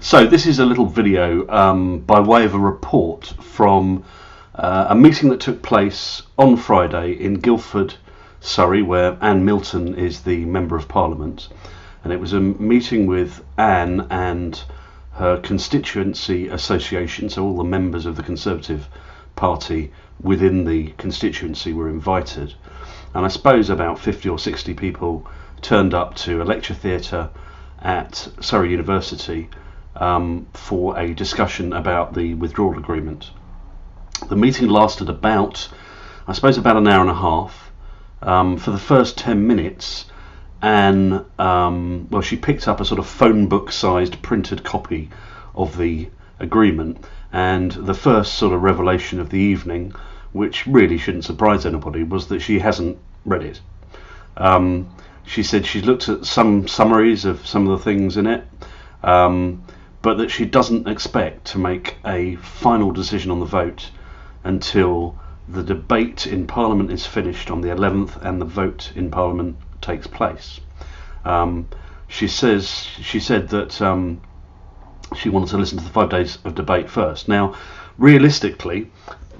So this is a little video by way of a report from a meeting that took place on Friday in Guildford, Surrey, where Anne Milton is the Member of Parliament. And it was a meeting with Anne and her constituency association, so all the members of the Conservative Party within the constituency were invited. And I suppose about 50 or 60 people turned up to a lecture theatre at Surrey University for a discussion about the withdrawal agreement. The meeting lasted about an hour and a half. For the first 10 minutes, Anne, she picked up a sort of phone book sized printed copy of the agreement, and the first sort of revelation of the evening, which really shouldn't surprise anybody, was that she hasn't read it. She said she's looked at some summaries of some of the things in it, but that she doesn't expect to make a final decision on the vote until the debate in Parliament is finished on the 11th and the vote in Parliament takes place. She said that she wanted to listen to the 5 days of debate first. Now, realistically,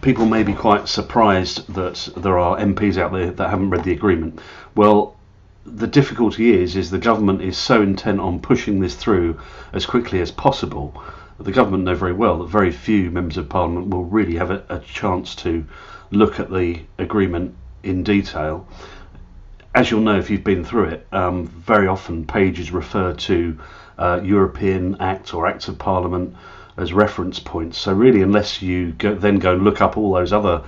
people may be quite surprised that there are MPs out there that haven't read the agreement. Well, the difficulty is the government is so intent on pushing this through as quickly as possible. The government know very well that very few members of Parliament will really have a chance to look at the agreement in detail. As you'll know if you've been through it, very often pages refer to European Act or Acts of Parliament as reference points. So really, unless you then go and look up all those other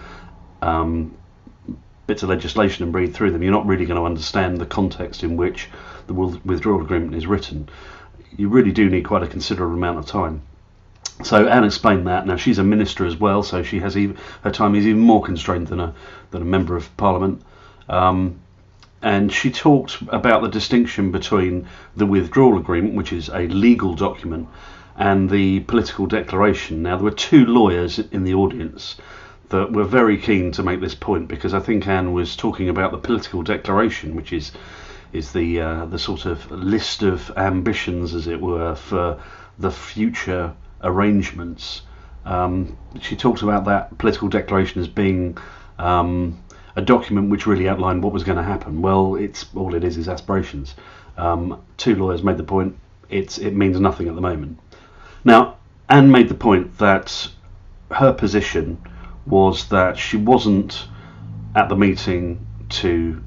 bits of legislation and read through them, you're not really going to understand the context in which the withdrawal agreement is written. You really do need quite a considerable amount of time. So Anne explained that. Now, she's a minister as well, so she has her time is even more constrained than a member of Parliament. And she talked about the distinction between the withdrawal agreement, which is a legal document, and the political declaration. Now, there were two lawyers in the audience that were very keen to make this point, because I think Anne was talking about the political declaration, which is the sort of list of ambitions, as it were, for the future arrangements. She talked about that political declaration as being a document which really outlined what was going to happen. Well, all it is aspirations. Two lawyers made the point it means nothing at the moment. Now, Anne made the point that her position was that she wasn't at the meeting to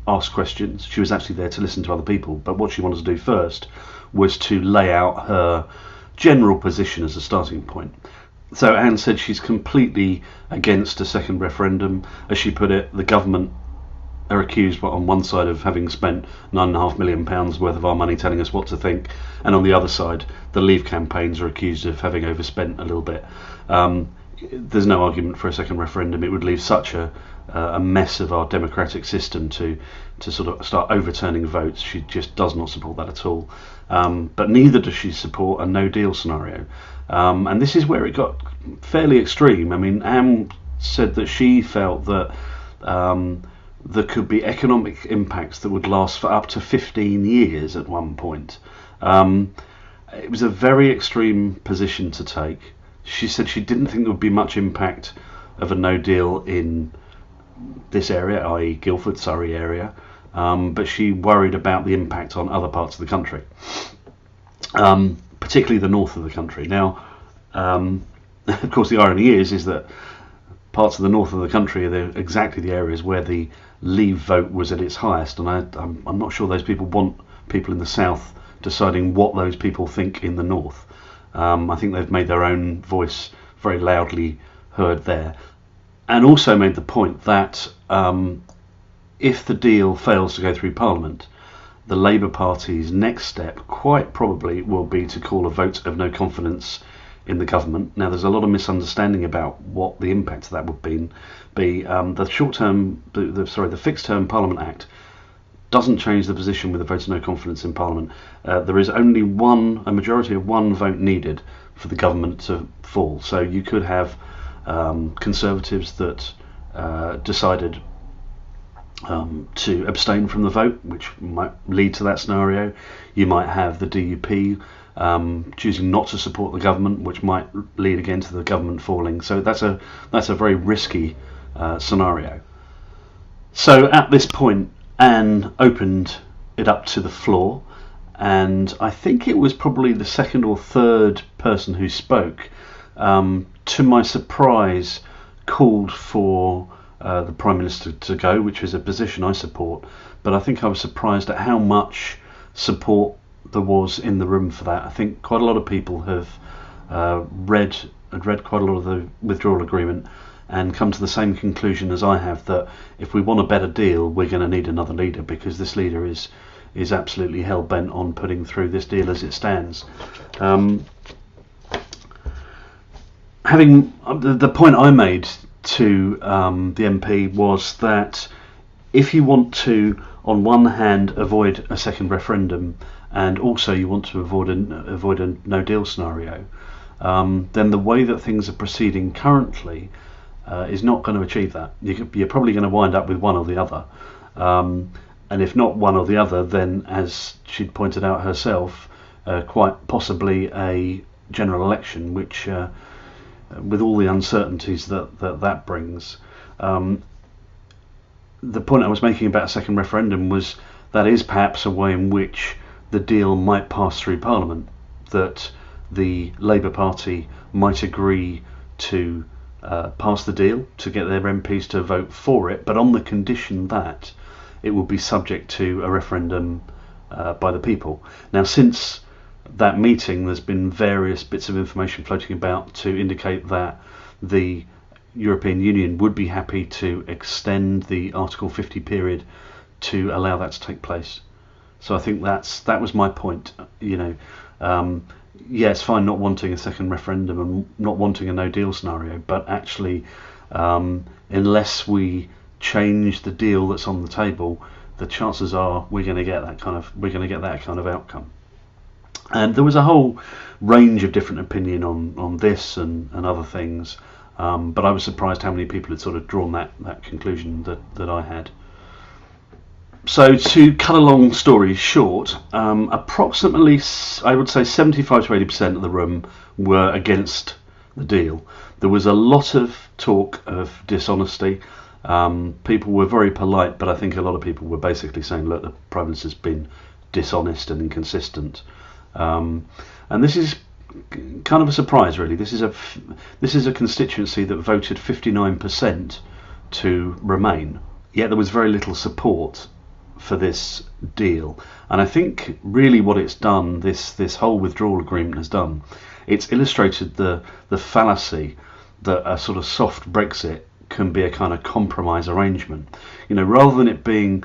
ask questions. She was actually there to listen to other people, but what she wanted to do first was to lay out her general position as a starting point. So Anne said she's completely against a second referendum. As she put it, the government are accused on one side of having spent £9.5 million worth of our money telling us what to think, and on the other side the Leave campaigns are accused of having overspent a little bit. There's no argument for a second referendum. It would leave such a mess of our democratic system to sort of start overturning votes. She just does not support that at all. But neither does she support a no-deal scenario. And this is where it got fairly extreme. I mean, Anne said that she felt that there could be economic impacts that would last for up to 15 years at one point. It was a very extreme position to take. She said she didn't think there would be much impact of a no deal in this area, i.e. Guildford, Surrey area, but she worried about the impact on other parts of the country, particularly the north of the country. Now, of course, the irony is that parts of the north of the country are exactly the areas where the Leave vote was at its highest, and I'm not sure those people want people in the south deciding what those people think in the north. I think they've made their own voice very loudly heard there, and also made the point that if the deal fails to go through Parliament, the Labour Party's next step quite probably will be to call a vote of no confidence in the government. Now, there's a lot of misunderstanding about what the impact of that would be. The Fixed Term Parliament Act doesn't change the position with a vote of no confidence in Parliament. There is only a majority of one vote needed for the government to fall. So you could have Conservatives that decided to abstain from the vote, which might lead to that scenario. You might have the DUP choosing not to support the government, which might lead again to the government falling. So that's a very risky scenario. So at this point, Anne opened it up to the floor, and I think it was probably the second or third person who spoke, to my surprise, called for the Prime Minister to go, which is a position I support, but I think I was surprised at how much support there was in the room for that. I think quite a lot of people have read quite a lot of the withdrawal agreement and come to the same conclusion as I have, that if we want a better deal, we're going to need another leader, because this leader is absolutely hell-bent on putting through this deal as it stands. The point I made to the MP was that if you want to, on one hand, avoid a second referendum, and also you want to avoid a no-deal scenario, then the way that things are proceeding currently is not going to achieve that. You're probably going to wind up with one or the other. And if not one or the other, then, as she'd pointed out herself, quite possibly a general election, which, with all the uncertainties that brings. The point I was making about a second referendum was that is perhaps a way in which the deal might pass through Parliament, that the Labour Party might agree to pass the deal, to get their MPs to vote for it, but on the condition that it will be subject to a referendum by the people. Now, since that meeting, there's been various bits of information floating about to indicate that the European Union would be happy to extend the Article 50 period to allow that to take place. So I think that was my point. Yeah, it's fine not wanting a second referendum and not wanting a no-deal scenario, but actually, unless we change the deal that's on the table, the chances are we're going to get that kind of outcome. And there was a whole range of different opinion on this and other things, but I was surprised how many people had sort of drawn that conclusion that I had. So to cut a long story short, approximately, I would say 75 to 80% of the room were against the deal. There was a lot of talk of dishonesty. People were very polite, but I think a lot of people were basically saying, look, the Prime Minister's been dishonest and inconsistent. And this is kind of a surprise, really. This is a constituency that voted 59% to remain, yet there was very little support for this deal. And I think really what it's done, this whole withdrawal agreement has done, it's illustrated the fallacy that a sort of soft Brexit can be a kind of compromise arrangement. Rather than it being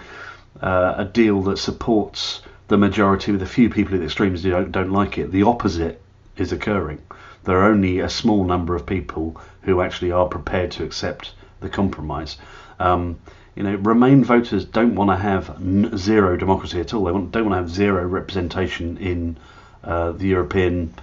a deal that supports the majority with a few people at the extremes who don't like it, the opposite is occurring. There are only a small number of people who actually are prepared to accept the compromise. Remain voters don't want to have zero democracy at all. They don't want to have zero representation in the European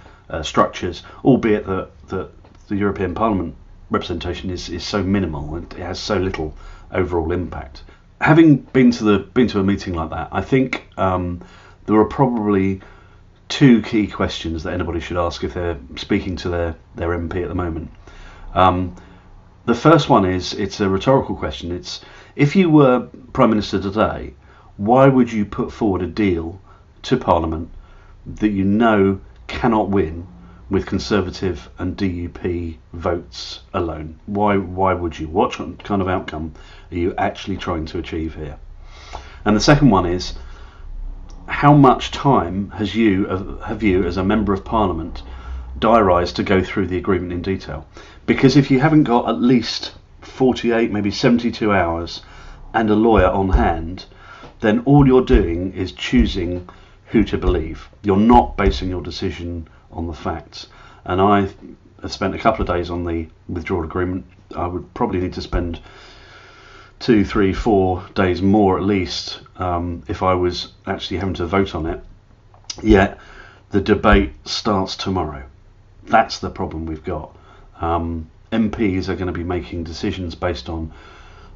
structures, albeit that the European Parliament representation is so minimal and it has so little overall impact. Having been to a meeting like that, I think there are probably two key questions that anybody should ask if they're speaking to their MP at the moment. The first one is, it's a rhetorical question. It's, if you were Prime Minister today, why would you put forward a deal to Parliament that you know cannot win with Conservative and DUP votes alone? Why would you? What kind of outcome are you actually trying to achieve here? And the second one is, how much time have you as a Member of Parliament diarised to go through the agreement in detail? Because if you haven't got at least 48, maybe 72 hours and a lawyer on hand, then all you're doing is choosing who to believe. You're not basing your decision on the facts. And I have spent a couple of days on the withdrawal agreement. I would probably need to spend 2, 3, 4 days more at least if I was actually having to vote on it. Yet the debate starts tomorrow. That's the problem we've got. MPs are going to be making decisions based on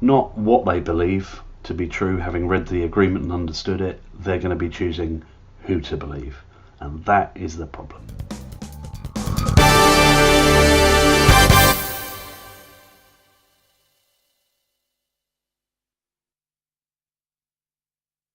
not what they believe to be true, having read the agreement and understood it. They're going to be choosing who to believe. and that is the problem.